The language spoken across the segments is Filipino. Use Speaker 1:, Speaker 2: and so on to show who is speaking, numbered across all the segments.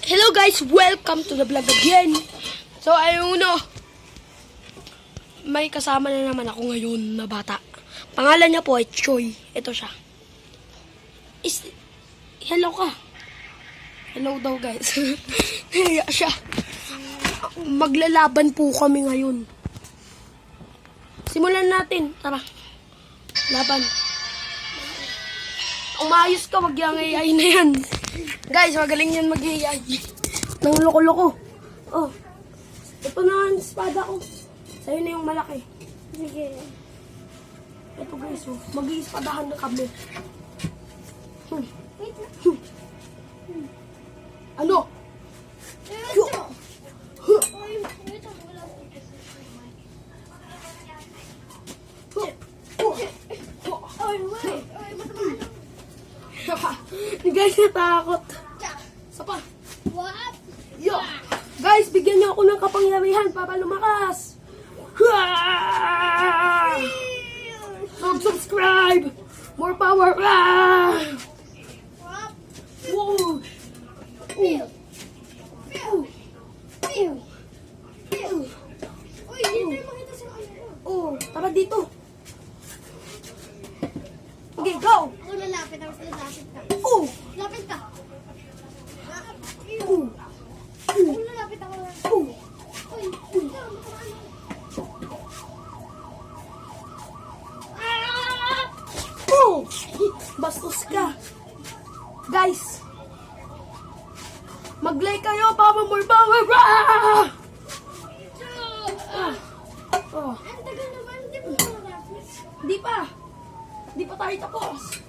Speaker 1: Hello guys, welcome to the vlog again. So ayun may kasama na naman ako ngayon na bata. Pangalan niya po ay Choi. Ito siya. Hello ka. Hello daw guys. Naya siya. Maglalaban po kami ngayon. Simulan natin. Tara. Laban. Umayos ka, wag yang AI na yan. Guys, magaling yan mag-AI. Nang loko-loko. Oh. Ito na ang espada ko. Sa'yo na yung malaki. Sige. Ito guys, oh. Mag-iispadahan na kami. Ano? Guys, natakot. Sapa. Yo. Guys, bigyan niyo ako ng kapangyarihan para lumakas. Subscribe. More power. Whoa. Oh, tara dito. Okay, go.
Speaker 2: Ako lalapit, tapos lalapit ka.
Speaker 1: Oh.
Speaker 2: Lapit ka.
Speaker 1: Oh.
Speaker 2: Ako lalapit, ako lalapit.
Speaker 1: Oh.
Speaker 2: Uy,
Speaker 1: Oh. Bastos ka. Guys. Mag-like kayo para more power. Oh.
Speaker 2: ang tagal naman, hindi mo lalapit.
Speaker 1: Di pa. Di pa tayo tapos.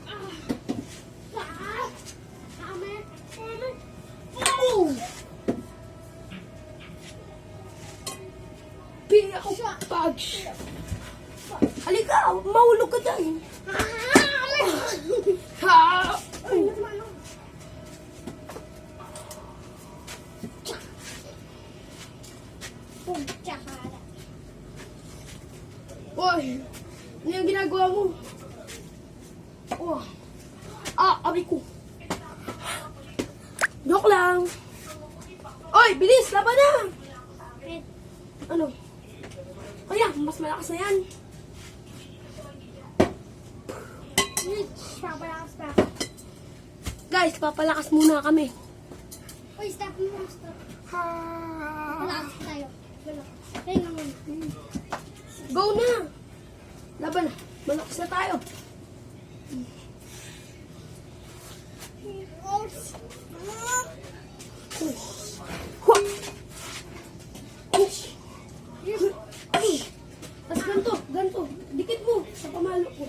Speaker 1: Oh. Pili ako pag. Halika, mahulog ka dyan. Ha! Hoy, ano yung ginagawa mo? Oh. Aray ko. Joke lang. Oy, bilis, laban na. Ano? Kaya, mas malakas na yan.
Speaker 2: Papalakas pa.
Speaker 1: Guys, papalakas muna kami.
Speaker 2: Uy, stop mo, stop. Malakas tayo. Kaya naman.
Speaker 1: Go na. Laban na. Malakas na tayo. Tapos ganito. Dikit mo sa pamalo ko.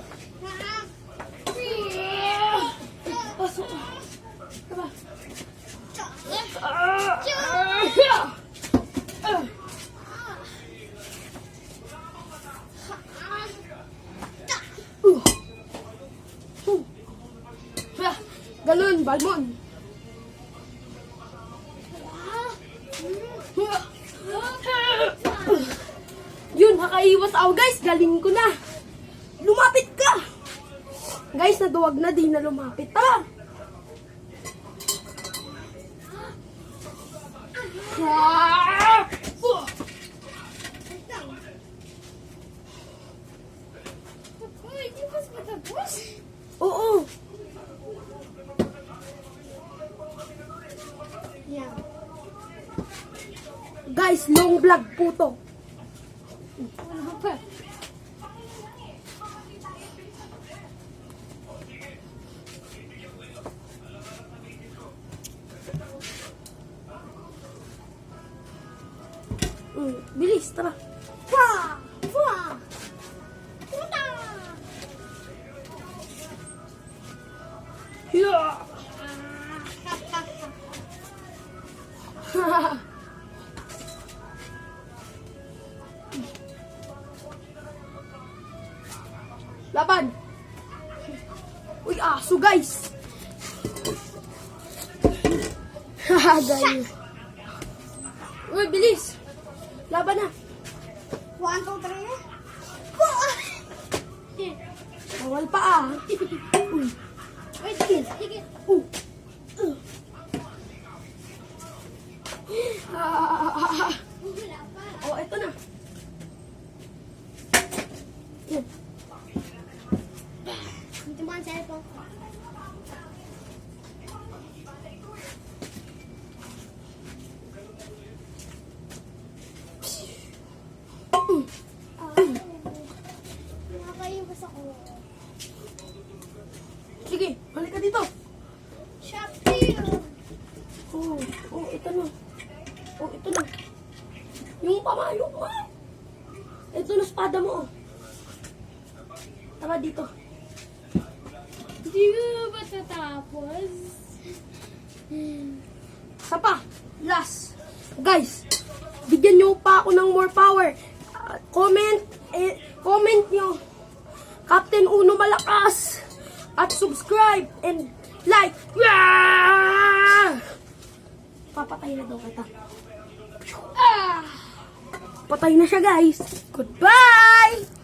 Speaker 1: Pasok. Taba. Ganun, Balmon. Yun, nakaiwas ako guys. Galing ko na. Lumapit ka. Guys, naduwag na. Di na lumapit. Tara.
Speaker 2: Uy, di ba matapos?
Speaker 1: Oo.
Speaker 2: Yeah.
Speaker 1: Guys, long vlog po to.
Speaker 2: Wala pa.
Speaker 1: Bilis, tara.
Speaker 2: Wah! Wah! Puta!
Speaker 1: Yeah. Laban. Uy, aso guys. Haha, guys. Uy, bilis. Laban na.
Speaker 2: 1, 2, 3.
Speaker 1: Bawal pa
Speaker 2: Wait, dikit, dikit.
Speaker 1: Oh, ito na. Yan.
Speaker 2: Dito mo ang cellphone ko. Nakakayubas ako.
Speaker 1: Sige, balik ka dito.
Speaker 2: Shopee!
Speaker 1: Oh, ito na. Oh, ito na. Yung pamayo mo. Ito na espada mo. Tama dito.
Speaker 2: Hindi ko na ba tatapos?
Speaker 1: Isa pa. Last. Guys, bigyan nyo pa ako ng more power. Comment nyo. Captain Uno Malakas. At subscribe and like. Papatay na daw kita. Patay na siya, guys. Goodbye!